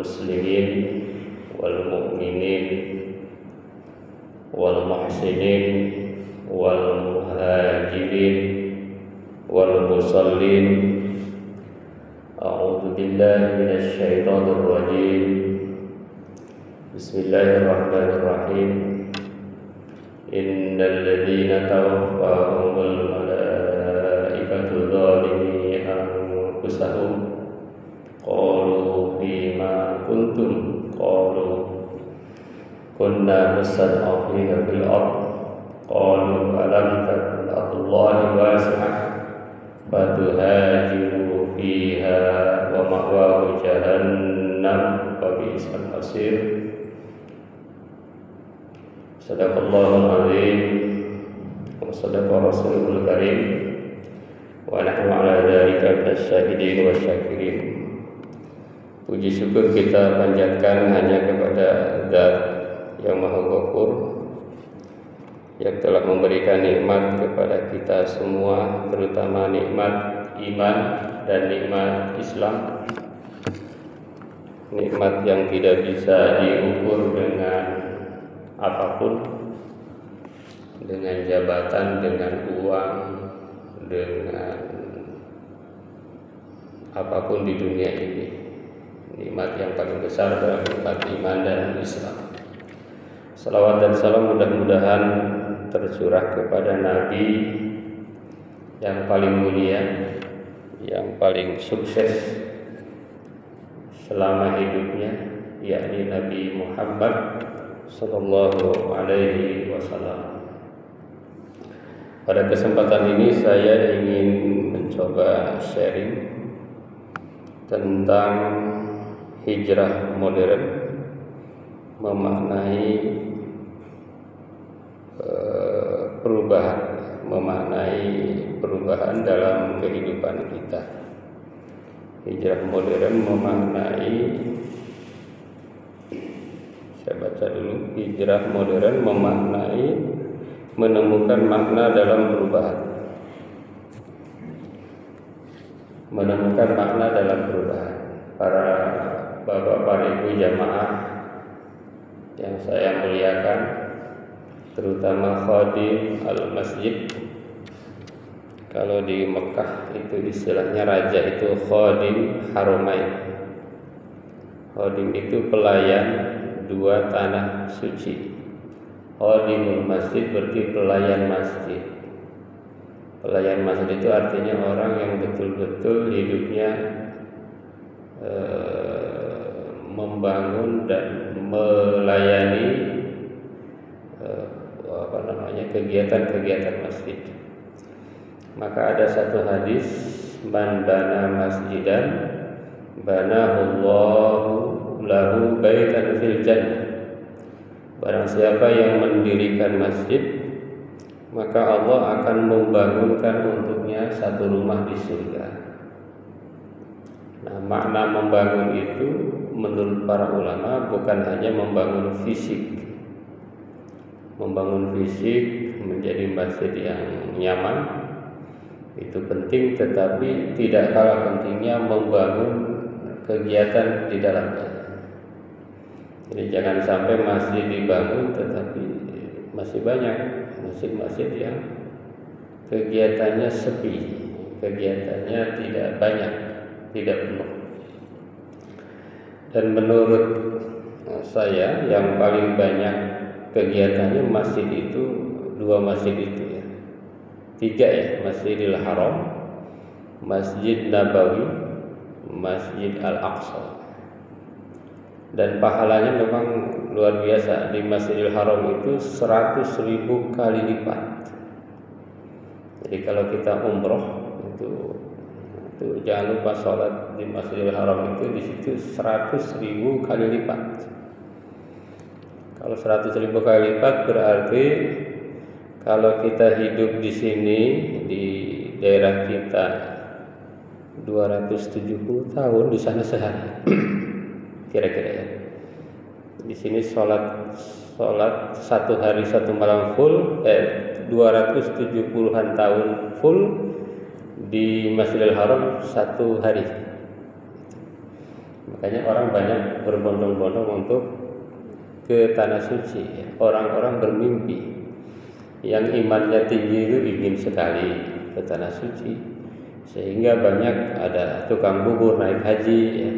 muslimin wal mu'minin wal muhsinin wal muhajirin wal musallin. A'udzu billahi minasy syaithanir rajim. Bismillahirrahmanirrahim. Innal ladzina tawaffahumul malaikatu zalimi anfusahum qalu fima kuntum qalu kunna mustad'afina fil ardh qalu alam takun ardullahi wasi'ah fatuhajiru fiha wa ma'wahu jahannam wa bi'sal masir. Sadaqallahul azim wa sadaqa rasulul karim wa nahnu ala dzalika minasyahidin wasyakirin. Puji syukur kita panjatkan hanya kepada Zat yang Maha Ghafur yang telah memberikan nikmat kepada kita semua, terutama nikmat iman dan nikmat Islam, nikmat yang tidak bisa diukur dengan apapun, dengan jabatan, dengan uang, dengan apapun di dunia ini. Nikmat yang paling besar adalah nikmat iman dan Islam. Salawat dan salam mudah-mudahan tercurah kepada Nabi yang paling mulia, yang paling sukses selama hidupnya, yakni Nabi Muhammad sallallahu alaihi wasallam. Pada kesempatan ini saya ingin mencoba sharing tentang hijrah modern, memaknai perubahan dalam kehidupan kita. Hijrah modern memaknai, saya baca dulu. Hijrah modern memaknai menemukan makna dalam perubahan. Menemukan makna dalam perubahan. Para bapak, para ibu jamaah yang saya muliakan, terutama khadim al-masjid. Kalau di Mekah itu istilahnya raja itu khadim haramain. Khadim itu pelayan dua tanah suci. Khadimul masjid berarti pelayan masjid. Pelayan masjid itu artinya orang yang betul-betul hidupnya membangun dan melayani kegiatan-kegiatan masjid. Maka ada satu hadis, man bana masjidan banahullahu lahu baitan fil jannah. Barang siapa yang mendirikan masjid, maka Allah akan membangunkan untuknya satu rumah di surga. Nah, makna membangun itu menurut para ulama bukan hanya membangun fisik. Membangun fisik menjadi masjid yang nyaman itu penting, tetapi tidak kalah pentingnya membangun kegiatan di dalamnya. Jadi jangan sampai masjid dibangun tetapi masih banyak masjid-masjid yang kegiatannya sepi, kegiatannya tidak banyak, tidak penuh. Dan menurut saya yang paling banyak kegiatannya masjid itu, dua masjid itu ya. Tiga ya, Masjidil Haram, Masjid Nabawi, Masjid Al-Aqsa. Dan pahalanya memang luar biasa. Di Masjidil Haram itu 100.000 kali lipat. Jadi kalau kita umroh itu jangan lupa sholat di Masjidil Haram itu di situ 100.000 kali lipat. Kalau 100.000 kali lipat berarti kalau kita hidup di sini di daerah kita 270 tahun, di sana sehari. Kira-kira ya. Di sini sholat satu hari satu malam full, 270-an tahun full, di Masjidil Haram satu hari. Maka Makanya orang banyak berbondong-bondong untuk ke tanah suci ya. Orang-orang bermimpi yang imannya tinggi itu ingin sekali ke tanah suci, sehingga banyak ada tukang bubur naik haji ya.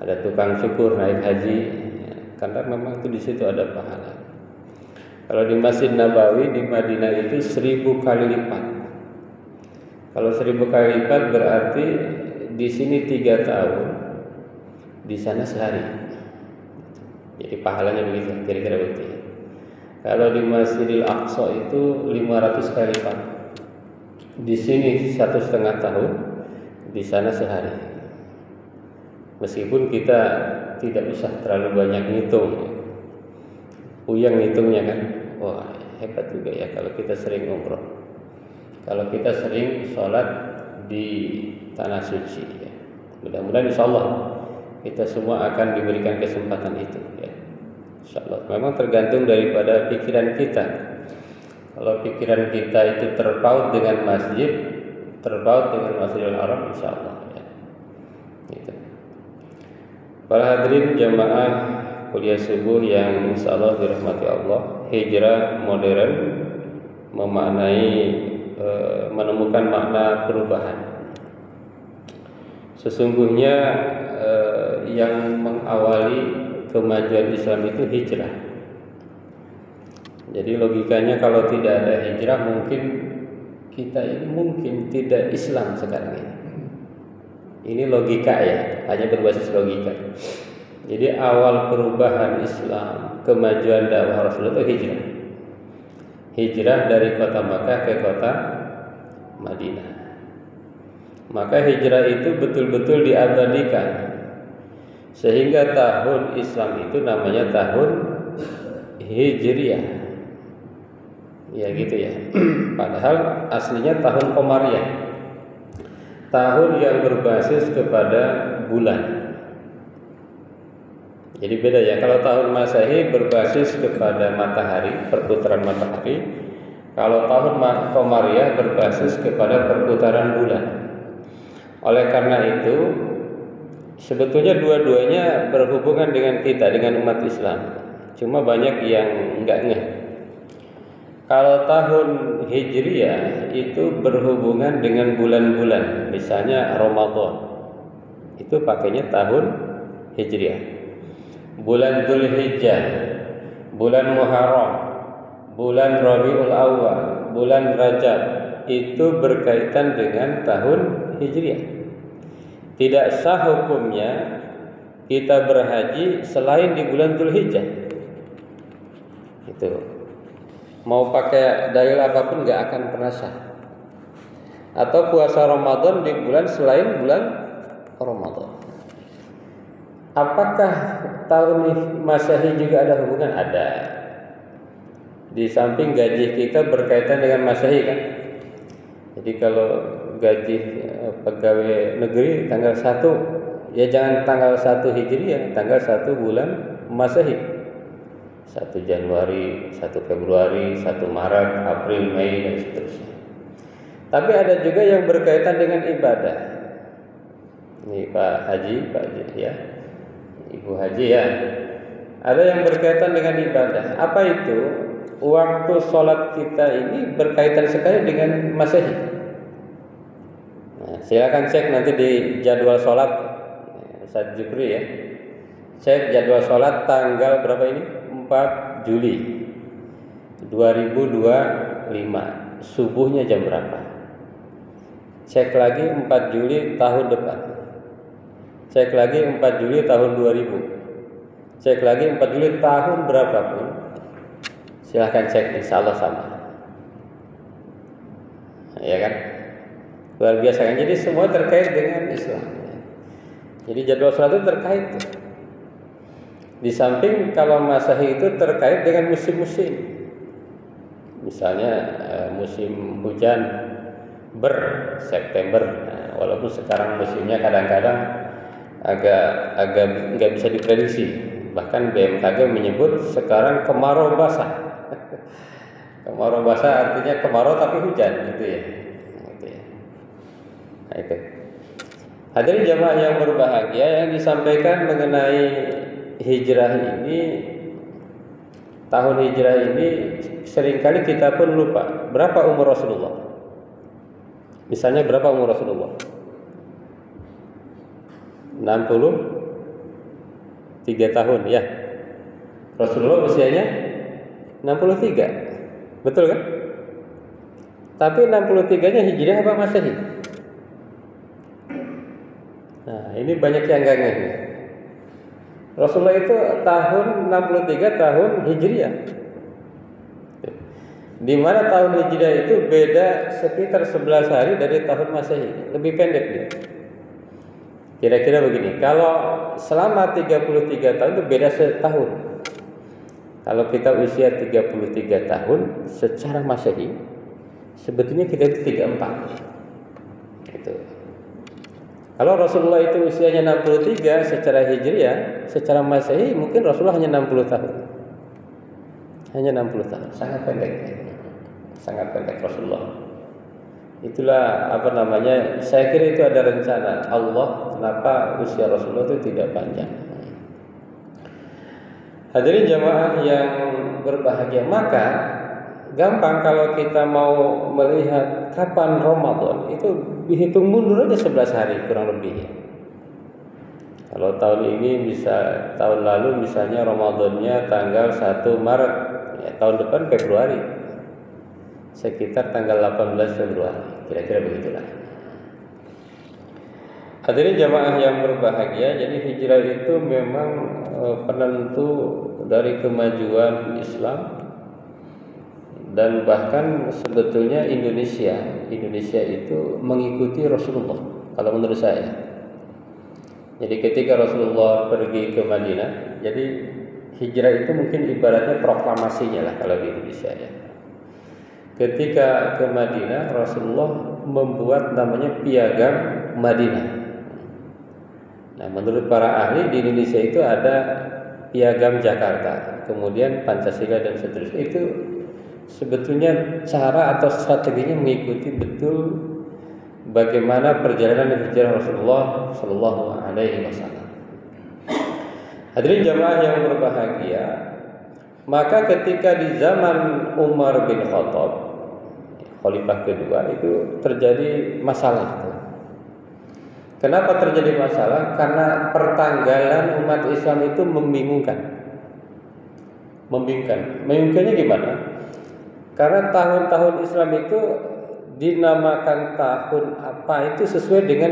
Ada tukang syukur naik haji ya. Karena memang itu di situ ada pahala. Kalau di Masjid Nabawi di Madinah itu 1000 kali lipat. Kalau 1000 kali lipat berarti di sini 3 tahun, di sana sehari. Jadi pahalanya begitu, kira-kira begitu. Kalau di Masjidil Aqsa itu 500 kali lipat. Di sini 1,5 tahun, di sana sehari. Meskipun kita tidak usah terlalu banyak ngitung, uyang ngitungnya kan, wah hebat juga ya kalau kita sering umroh, kalau kita sering sholat di tanah suci ya. Mudah-mudahan insya Allah kita semua akan diberikan kesempatan itu ya. Insya Allah. Memang tergantung daripada pikiran kita. Kalau pikiran kita itu terpaut dengan masjid, terpaut dengan Masjidil Haram, insya Allah ya. Gitu. Para hadirin jamaah kuliah subuh yang insya Allah dirahmati Allah, hijrah modern menemukan makna perubahan. Sesungguhnya yang mengawali kemajuan Islam itu hijrah. Jadi logikanya kalau tidak ada hijrah mungkin kita ini mungkin tidak Islam sekarang ini. Ini logika ya, hanya berbasis logika. Jadi awal perubahan Islam, kemajuan dakwah Rasulullah itu hijrah. Hijrah dari kota Makkah ke kota Madinah. Maka hijrah itu betul-betul diabadikan. Sehingga tahun Islam itu namanya tahun Hijriyah. Ya gitu ya. Padahal aslinya tahun Qamariyah. Tahun yang berbasis kepada bulan. Jadi beda ya. Kalau tahun Masehi berbasis kepada matahari, perputaran matahari. Kalau tahun Qamariyah berbasis kepada perputaran bulan. Oleh karena itu, sebetulnya dua-duanya berhubungan dengan kita, dengan umat Islam. Cuma banyak yang enggak ngeh. Kalau tahun Hijriyah itu berhubungan dengan bulan-bulan, misalnya Ramadan. Itu pakainya tahun Hijriyah. Bulan Dzulhijjah, bulan Muharram, bulan Rabiul Awal, bulan Rajab itu berkaitan dengan tahun Hijriyah. Tidak sah hukumnya kita berhaji selain di bulan Dzulhijjah. Itu. Mau pakai dalil apapun nggak akan pernah sah. Atau puasa Ramadan di bulan selain bulan Ramadan. Apakah tahun Masehi juga ada hubungan? Ada. Di samping gaji kita berkaitan dengan Masehi kan. Jadi kalau gaji pegawai negeri tanggal 1, ya jangan tanggal 1 Hijriah, tanggal 1 bulan Masehi. 1 Januari, 1 Februari, 1 Maret, April, Mei dan seterusnya. Tapi ada juga yang berkaitan dengan ibadah. Ini Pak Haji ya. Ibu Haji ya. Ada yang berkaitan dengan ibadah. Apa itu? Waktu sholat kita ini berkaitan sekali dengan Masehi. Nah, silakan cek nanti di jadwal sholat Ustaz Jupri ya. Cek jadwal sholat tanggal berapa ini? 4 Juli 2025. Subuhnya jam berapa? Cek lagi 4 Juli tahun depan. Cek lagi 4 Juli tahun 2000. Cek lagi 4 Juli tahun berapapun. Silahkan cek, insya Allah sama. Ya kan? Luar biasa kan? Jadi semua terkait dengan Islam. Jadi jadwal sholat itu terkait. Di samping kalau Masehi itu terkait dengan musim-musim. Misalnya musim hujan September. Nah, walaupun sekarang musimnya kadang-kadang agak nggak bisa diprediksi. Bahkan BMKG menyebut sekarang kemarau basah. Kemarau basah artinya kemarau tapi hujan gitu ya. Nah, itu. Hadirin jamaah yang berbahagia, yang disampaikan mengenai hijrah ini, tahun hijrah ini seringkali kita pun lupa berapa umur Rasulullah. Misalnya berapa umur Rasulullah? 63 tahun ya. Rasulullah usianya 63. Betul kan? Tapi 63-nya hijriah apa masehi? Nah, ini banyak yang nggak ngerti. Rasulullah itu tahun 63 tahun hijriah. Di mana tahun hijriah itu beda sekitar 11 hari dari tahun masehi. Lebih pendek dia. Kira-kira begini, kalau selama 33 tahun itu beda setahun. Kalau kita usia 33 tahun secara masehi, sebetulnya kita itu 34. Gitu. Kalau Rasulullah itu usianya 63 secara hijriah, secara masehi mungkin Rasulullah hanya 60 tahun. Hanya 60 tahun, sangat pendek. Sangat pendek Rasulullah. Itulah saya kira itu ada rencana Allah kenapa usia Rasulullah itu tidak panjang. Hadirin jamaah yang berbahagia, maka gampang kalau kita mau melihat kapan Ramadan itu dihitung mundur aja 11 hari kurang lebih. Kalau tahun ini tahun lalu misalnya Ramadannya tanggal 1 Maret, ya, tahun depan Februari. Sekitar tanggal 18 Februari, kira-kira begitulah. Hadirin jamaah yang berbahagia, jadi hijrah itu memang penentu dari kemajuan Islam. Dan bahkan sebetulnya Indonesia itu mengikuti Rasulullah kalau menurut saya. Jadi ketika Rasulullah pergi ke Madinah, jadi hijrah itu mungkin ibaratnya proklamasinya lah kalau di Indonesia ya. Ketika ke Madinah, Rasulullah membuat namanya Piagam Madinah. Nah, menurut para ahli di Indonesia itu ada Piagam Jakarta, kemudian Pancasila dan seterusnya. Itu sebetulnya cara atau strateginya mengikuti betul bagaimana perjalanan hijrah Rasulullah Shallallahu Alaihi Wasallam. Hadirin jamaah yang berbahagia, maka ketika di zaman Umar bin Khattab, khalifah kedua, itu terjadi masalah. Kenapa terjadi masalah? Karena pertanggalan umat Islam itu membingungkan. Membingungkannya gimana? Karena tahun-tahun Islam itu dinamakan tahun apa itu sesuai dengan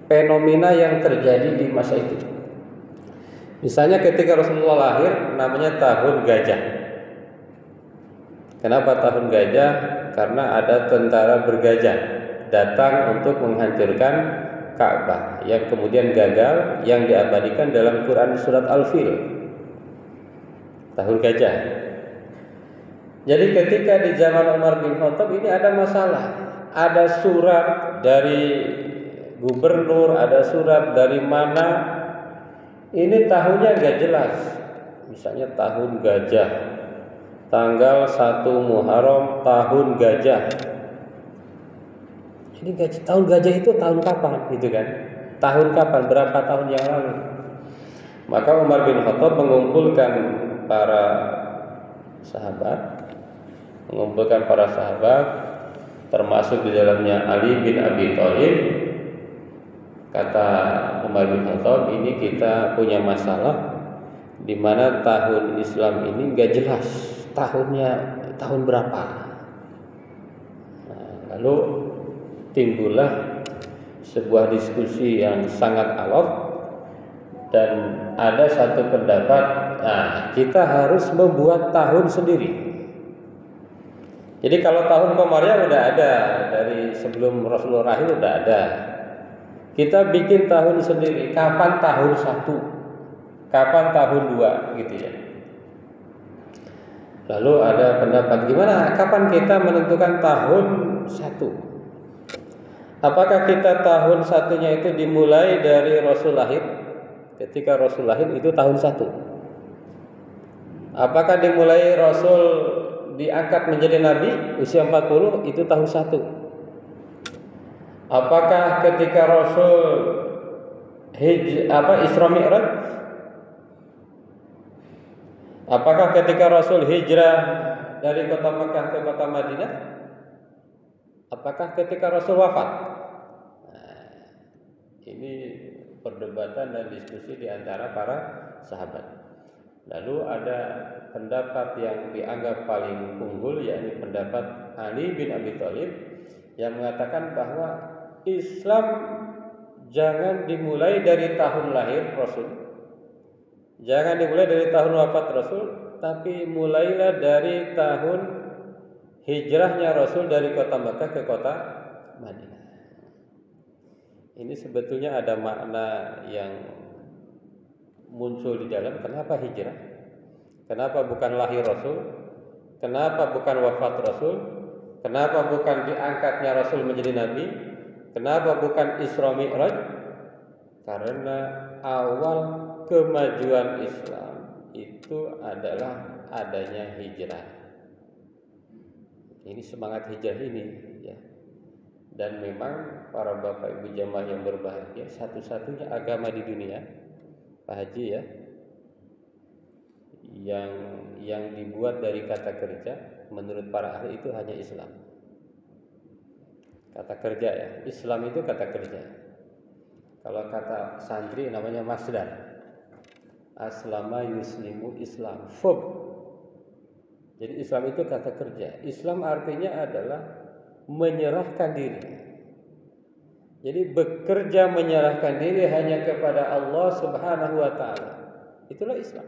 fenomena yang terjadi di masa itu. Misalnya ketika Rasulullah lahir namanya tahun gajah. Kenapa tahun gajah? Karena ada tentara bergajah datang untuk menghancurkan Ka'bah yang kemudian gagal, yang diabadikan dalam Quran surat Al-Fil. Tahun gajah. Jadi ketika di zaman Umar bin Khattab ini ada masalah. Ada surat dari gubernur, ada surat dari mana. Ini tahunnya gak jelas. Misalnya tahun gajah, tanggal 1 Muharram tahun gajah. Ini tahun gajah itu tahun kapan gitu kan? Tahun kapan? Berapa tahun yang lalu? Maka Umar bin Khattab mengumpulkan para sahabat, termasuk di dalamnya Ali bin Abi Thalib. Kata Umar bin Khattab, ini kita punya masalah di mana tahun Islam ini nggak jelas tahunnya tahun berapa. Nah, lalu timbullah sebuah diskusi yang sangat alot dan ada satu pendapat, kita harus membuat tahun sendiri. Jadi kalau tahun Komariah udah ada dari sebelum Rasulullah lahir udah ada. Kita bikin tahun sendiri. Kapan tahun 1? Kapan tahun 2 gitu ya. Lalu ada pendapat gimana? Kapan kita menentukan tahun 1? Apakah kita tahun 1-nya itu dimulai dari Rasul lahir? Ketika Rasul lahir itu tahun 1. Apakah dimulai Rasul diangkat menjadi Nabi usia 40 itu tahun 1? Apakah ketika Rasul Isra Mi'raj? Apakah ketika Rasul hijrah dari kota Mekah ke kota Madinah? Apakah ketika Rasul wafat? Nah, ini perdebatan dan diskusi di antara para sahabat. Lalu ada pendapat yang dianggap paling unggul, yakni pendapat Ali bin Abi Thalib, yang mengatakan bahwa Islam jangan dimulai dari tahun lahir Rasul, jangan dimulai dari tahun wafat Rasul, tapi mulailah dari tahun hijrahnya Rasul dari kota Mekah ke kota Madinah. Ini sebetulnya ada makna yang muncul di dalam. Kenapa hijrah? Kenapa bukan lahir Rasul? Kenapa bukan wafat Rasul? Kenapa bukan diangkatnya Rasul menjadi Nabi? Kenapa bukan Isra Mi'raj? Karena awal kemajuan Islam itu adalah adanya hijrah. Ini semangat hijrah ini, ya. Dan memang para bapak ibu jamaah yang berbahagia, satu-satunya agama di dunia, Pak Haji, ya, yang dibuat dari kata kerja, menurut para ahli itu hanya Islam. Kata kerja, ya, Islam itu kata kerja. Kalau kata santri namanya masdar. Aslama yuslimu Islam, verb. Jadi Islam itu kata kerja. Islam artinya adalah menyerahkan diri. Jadi bekerja menyerahkan diri hanya kepada Allah Subhanahu wa taala. Itulah Islam.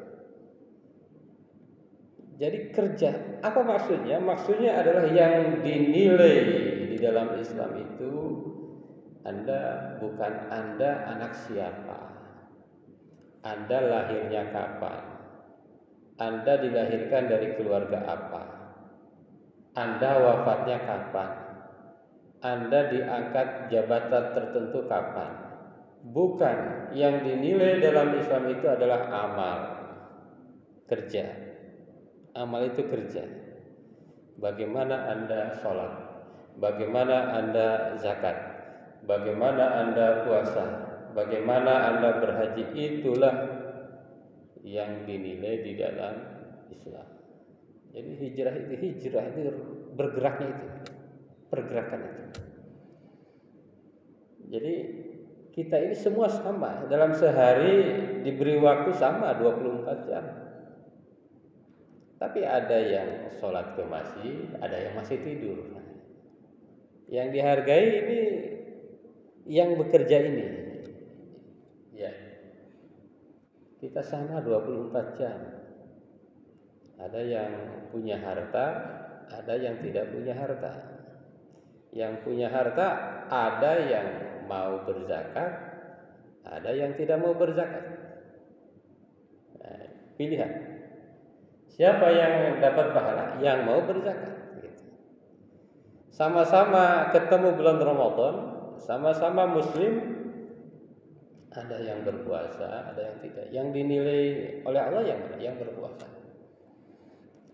Jadi kerja, apa maksudnya? Maksudnya adalah yang dinilai di dalam Islam itu Anda bukan Anda anak siapa, Anda lahirnya kapan, Anda dilahirkan dari keluarga apa, Anda wafatnya kapan, Anda diangkat jabatan tertentu kapan. Bukan, yang dinilai dalam Islam itu adalah amal, kerja. Amal itu kerja. Bagaimana Anda sholat, bagaimana Anda zakat, bagaimana Anda puasa, bagaimana Anda berhaji, itulah yang dinilai di dalam Islam. Jadi hijrah itu bergeraknya itu, pergerakan itu. Jadi kita ini semua sama, dalam sehari diberi waktu sama 24 jam. Tapi ada yang sholat ke masjid, ada yang masih tidur. Yang dihargai ini yang bekerja ini. Ya. Kita sama 24 jam. Ada yang punya harta, ada yang tidak punya harta. Yang punya harta ada yang mau berzakat, ada yang tidak mau berzakat. Nah, pilihan. Siapa yang dapat pahala? Yang mau berzakat. Sama-sama ketemu bulan Ramadan, sama-sama Muslim, ada yang berpuasa, ada yang tidak. Yang dinilai oleh Allah yang mana? Yang berpuasa.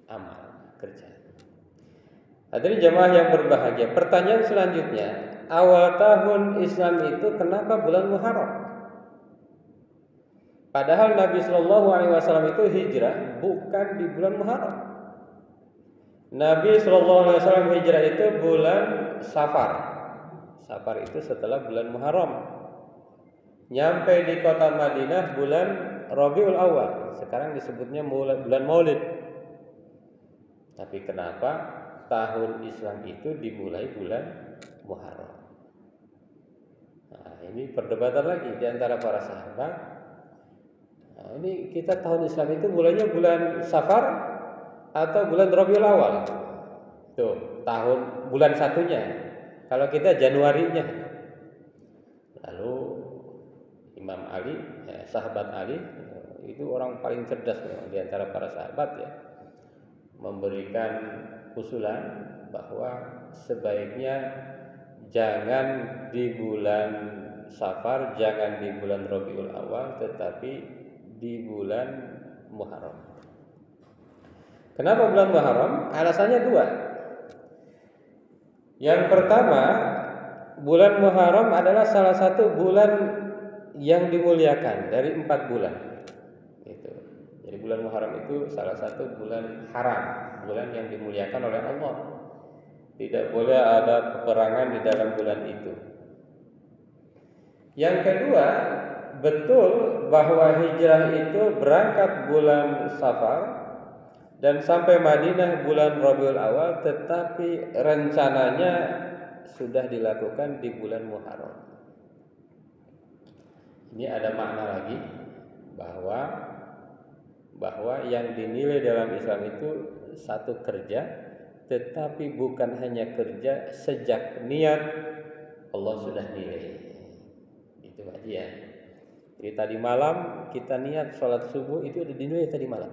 Amal, kerja. Hadirin jamaah yang berbahagia. Pertanyaan selanjutnya, awal tahun Islam itu kenapa bulan Muharram? Padahal Nabi Shallallahu Alaihi Wasallam itu hijrah bukan di bulan Muharram. Nabi Shallallahu Alaihi Wasallam hijrah itu bulan Safar. Safar itu setelah bulan Muharram. Nyampe di kota Madinah bulan Rabiul Awal. Sekarang disebutnya bulan Maulid. Tapi kenapa tahun Islam itu dimulai bulan Muharram? Nah, ini perdebatan lagi di antara para sahabat. Nah, ini kita tahun Islam itu mulainya bulan Safar atau bulan Rabiul Awal. Tuh, tahun bulan satunya. Kalau kita Januarinya. Lalu Imam Ali, sahabat Ali, itu orang paling cerdas di antara para sahabat, ya, memberikan usulan bahwa sebaiknya jangan di bulan Safar, jangan di bulan Rabiul Awal, tetapi di bulan Muharram. Kenapa bulan Muharram? Alasannya dua. Yang pertama, bulan Muharram adalah salah satu bulan yang dimuliakan dari 4 bulan. Itu. Jadi bulan Muharram itu salah satu bulan haram, bulan yang dimuliakan oleh Allah. Tidak boleh ada peperangan di dalam bulan itu. Yang kedua, betul bahwa hijrah itu berangkat bulan Safar dan sampai Madinah bulan Rabiul Awal, tetapi rencananya sudah dilakukan di bulan Muharram. Ini ada makna lagi bahwa yang dinilai dalam Islam itu satu kerja, tetapi bukan hanya kerja, sejak niat Allah sudah nilai. Itu aja ya. Jadi tadi malam kita niat sholat subuh itu udah dinilai tadi malam.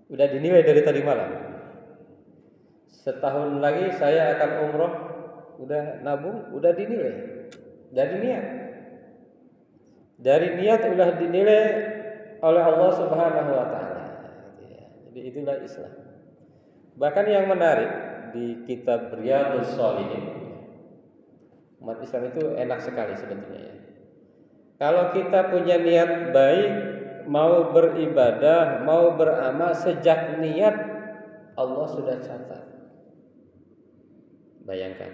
Udah dinilai dari tadi malam. Setahun lagi saya akan umroh, udah nabung, udah dinilai dari niat. Dari niat udah dinilai oleh Allah Subhanahu wa taala. Jadi itulah Islam. Bahkan yang menarik di kitab Riyadhus Shalihin, umat Islam itu enak sekali sebetulnya ya. Kalau kita punya niat baik, mau beribadah, mau beramal, sejak niat Allah sudah catat. Bayangkan,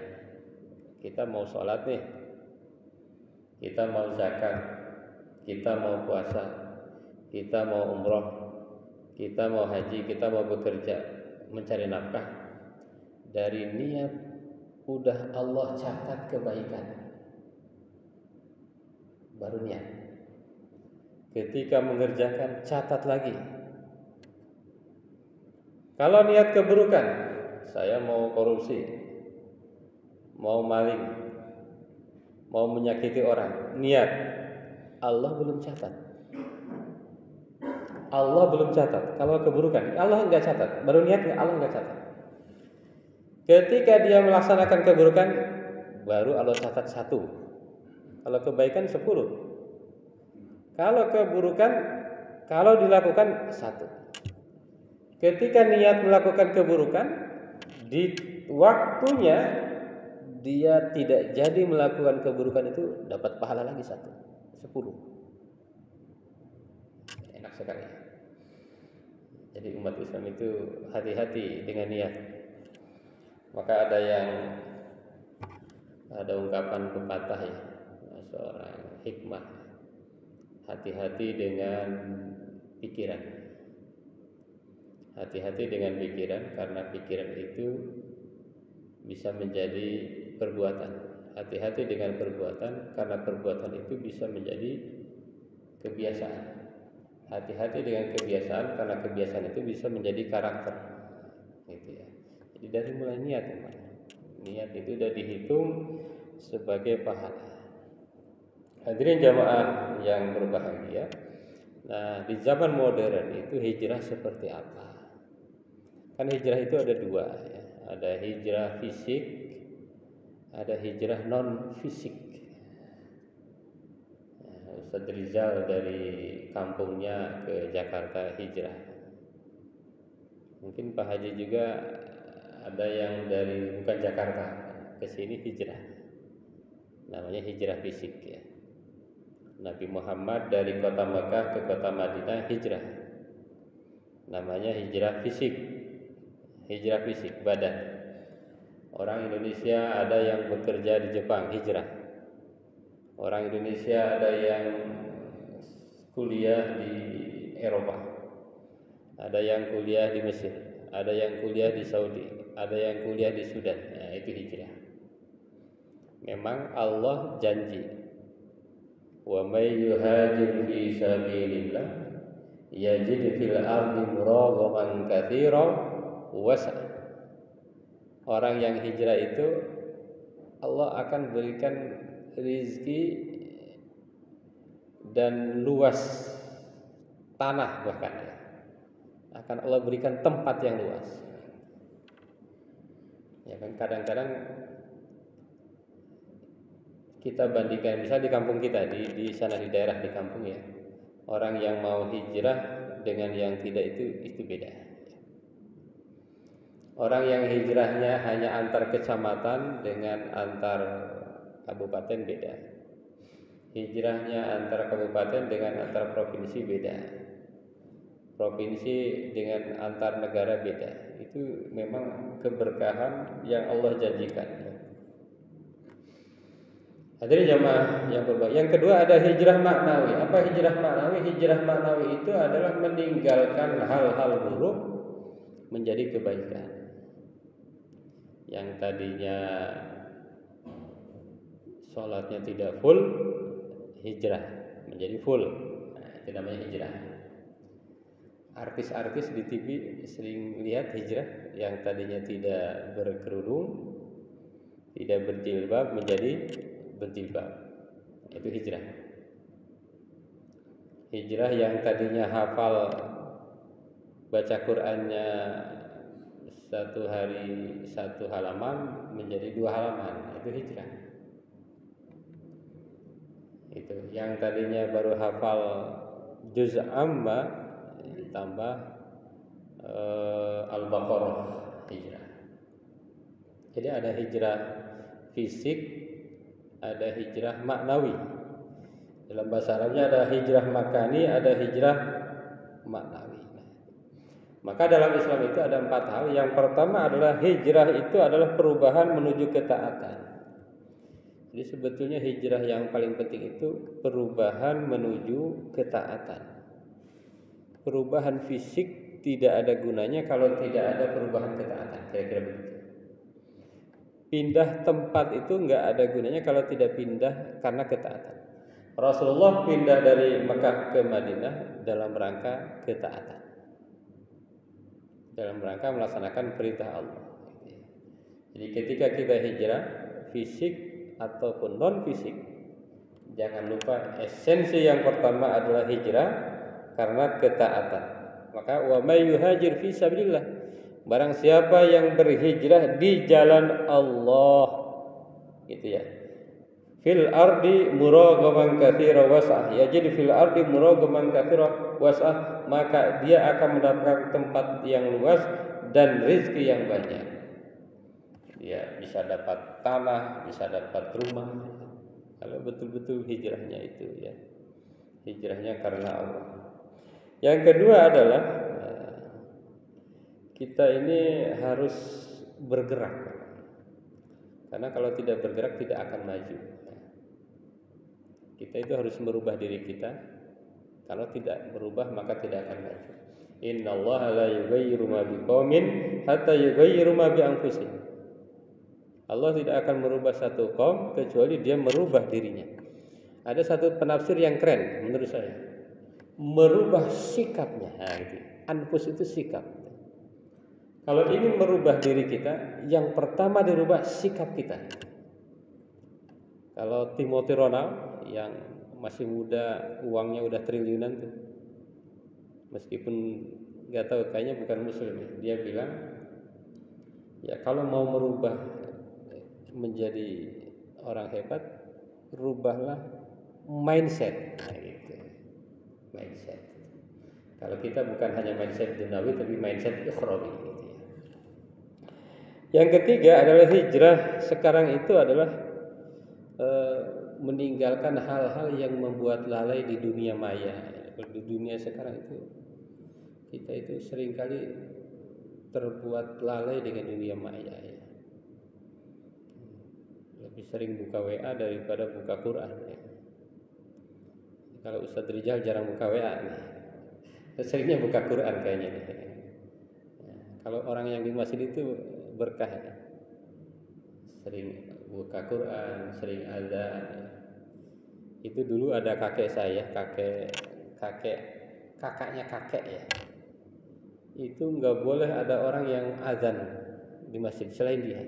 kita mau sholat nih, kita mau zakat, kita mau puasa, kita mau umroh, kita mau haji, kita mau bekerja, mencari nafkah. Dari niat udah Allah catat kebaikan, baru niat. Ketika mengerjakan, catat lagi. Kalau niat keburukan, saya mau korupsi, mau maling, mau menyakiti orang, niat, Allah belum catat. Allah belum catat. Kalau keburukan, Allah enggak catat. Baru niat, Allah enggak catat. Ketika dia melaksanakan keburukan, baru Allah catat 1. Kalau kebaikan 10. Kalau keburukan, kalau dilakukan 1. Ketika niat melakukan keburukan, di waktunya dia tidak jadi melakukan keburukan itu, dapat pahala lagi 10. Enak sekali. Jadi umat Islam itu hati-hati dengan niat. Maka ada ungkapan pepatah ya, seorang hikmah, hati-hati dengan pikiran. Hati-hati dengan pikiran, karena pikiran itu bisa menjadi perbuatan. Hati-hati dengan perbuatan, karena perbuatan itu bisa menjadi kebiasaan. Hati-hati dengan kebiasaan, karena kebiasaan itu bisa menjadi karakter. Gitu ya. Jadi dari mulai niat, niat itu sudah dihitung sebagai pahala. Hadirin jamaah yang berbahagia. Nah, di zaman modern itu hijrah seperti apa? Kan hijrah itu ada 2 ya. Ada hijrah fisik, ada hijrah non fisik. Ustaz Rizal dari kampungnya ke Jakarta hijrah. Mungkin Pak Haji juga ada yang dari bukan Jakarta ke sini hijrah. Namanya hijrah fisik ya. Nabi Muhammad dari kota Mekah ke kota Madinah hijrah. Namanya hijrah fisik. Hijrah fisik badan. Orang Indonesia ada yang bekerja di Jepang hijrah. Orang Indonesia ada yang kuliah di Eropa, ada yang kuliah di Mesir, ada yang kuliah di Saudi, ada yang kuliah di Sudan. Nah, itu hijrah. Memang Allah janji, wa may yuhajir fi sabilillah yajid fil ardi muragaman katsiran wasa. Orang yang hijrah itu Allah akan berikan rizki dan luas tanah, bahkan ya. Akan Allah berikan tempat yang luas. Ya kan, kadang-kadang kita bandingkan, misal di kampung kita, di sana di daerah di kampung ya, orang yang mau hijrah dengan yang tidak itu beda. Orang yang hijrahnya hanya antar kecamatan dengan antar kabupaten beda. Hijrahnya antar kabupaten dengan antar provinsi beda. Provinsi dengan antar negara beda. Itu memang keberkahan yang Allah janjikan. Hadirin jamaah yang berbahagia. Yang kedua ada hijrah maknawi. Apa hijrah maknawi? Hijrah maknawi itu adalah meninggalkan hal-hal buruk menjadi kebaikan. Yang tadinya sholatnya tidak full, hijrah menjadi full. Nah, itu namanya hijrah. Artis-artis di TV sering lihat hijrah, yang tadinya tidak berkerudung, tidak berjilbab menjadi berjilbab. Itu hijrah. Hijrah yang tadinya hafal baca Qur'annya satu hari satu halaman menjadi 2 halaman. Itu hijrah. Itu yang tadinya baru hafal juz amma ditambah Al-Baqarah, hijrah. Jadi ada hijrah fisik, ada hijrah maknawi. Dalam bahasa Arabnya ada hijrah makani, ada hijrah maknawi. Maka dalam Islam itu ada 4 hal. Yang pertama adalah hijrah itu adalah perubahan menuju ketaatan. Jadi sebetulnya hijrah yang paling penting itu perubahan menuju ketaatan. Perubahan fisik tidak ada gunanya kalau tidak ada perubahan ketaatan. Kira-kira begitu. Pindah tempat itu enggak ada gunanya kalau tidak pindah karena ketaatan. Rasulullah pindah dari Mekah ke Madinah dalam rangka ketaatan. Dalam rangka melaksanakan perintah Allah. Jadi ketika kita hijrah fisik ataupun non fisik, jangan lupa esensi yang pertama adalah hijrah karena ketaatan. Maka wa may yuhajir fi sabilillah, barang siapa yang berhijrah di jalan Allah, gitu ya. Fil ardi muragaman katsira was'ah. Ya, jadi fil ardi muragaman katsira was'ah, maka dia akan mendapatkan tempat yang luas dan rezeki yang banyak. Dia bisa dapat tanah, bisa dapat rumah. Kalau betul-betul hijrahnya itu ya. Hijrahnya karena Allah. Yang kedua adalah kita ini harus bergerak. Karena kalau tidak bergerak tidak akan maju. Kita itu harus merubah diri kita. Kalau tidak berubah maka tidak akan maju. Innallaha la yughayyiru ma biqaumin hatta yughayyiru ma bi anfusihim. Allah tidak akan merubah satu kaum kecuali dia merubah dirinya. Ada satu penafsir yang keren menurut saya. Merubah sikapnya. Nah, itu. Anfus itu sikap. Kalau ingin merubah diri kita, yang pertama dirubah sikap kita. Kalau Timothy Ronald yang masih muda, uangnya udah triliunan tuh, meskipun nggak tahu kayaknya bukan muslim, dia bilang ya kalau mau merubah menjadi orang hebat, rubahlah mindset. Nah, gitu. Mindset. Kalau kita bukan hanya mindset dunawi tapi mindset ukhrawi, gitu ya. Yang ketiga adalah hijrah sekarang itu adalah meninggalkan hal-hal yang membuat lalai di dunia maya. Di dunia sekarang itu kita itu seringkali terbuat lalai dengan dunia maya ya. Lebih sering buka WA daripada buka Quran ya. Kalau Ustadz Rijal jarang buka WA nih. Seringnya buka Quran kayaknya nih. Ya, kalau orang yang di masjid itu berkah ya. Sering buka Quran, sering azan. Itu dulu ada kakek saya, kakaknya kakek ya. Itu nggak boleh ada orang yang azan di masjid selain dia.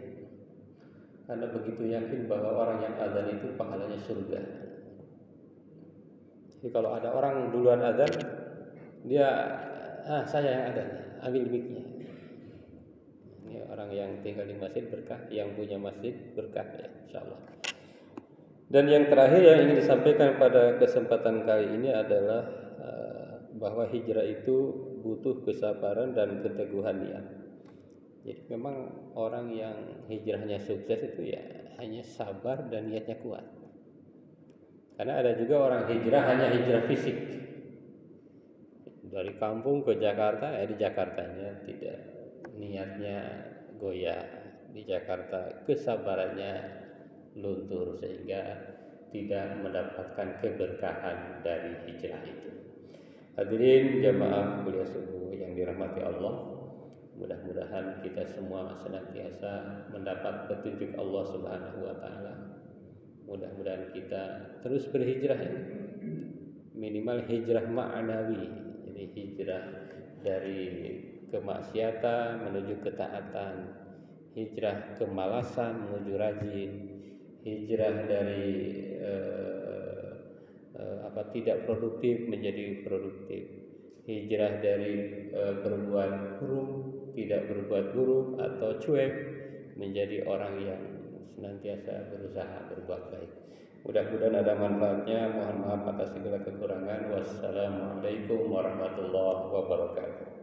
Karena begitu yakin bahwa orang yang azan itu pahalanya surga. Jadi kalau ada orang duluan azan, dia saya yang azan, ambil mic-nya. Ini orang yang tinggal di masjid berkah, yang punya masjid berkah ya, insyaallah. Dan yang terakhir yang ingin disampaikan pada kesempatan kali ini adalah bahwa hijrah itu butuh kesabaran dan keteguhan niat. Jadi memang orang yang hijrahnya sukses itu ya hanya sabar dan niatnya kuat. Karena ada juga orang hijrah hanya hijrah fisik. Dari kampung ke Jakarta, di Jakartanya tidak, niatnya goyah. Di Jakarta kesabarannya luntur sehingga tidak mendapatkan keberkahan dari hijrah itu. Hadirin jamaah kuliah subuh yang dirahmati Allah, mudah-mudahan kita semua senantiasa mendapat petunjuk Allah Subhanahu wa taala. Mudah-mudahan kita terus berhijrah, minimal hijrah ma'nawi, jadi hijrah dari kemaksiatan menuju ketaatan, hijrah kemalasan menuju rajin, hijrah dari tidak produktif menjadi produktif, hijrah dari berbuat buruk, tidak berbuat buruk atau cuek menjadi orang yang senantiasa berusaha berbuat baik. Mudah-mudahan ada manfaatnya. Mohon maaf atas segala kekurangan. Wassalamualaikum warahmatullahi wabarakatuh.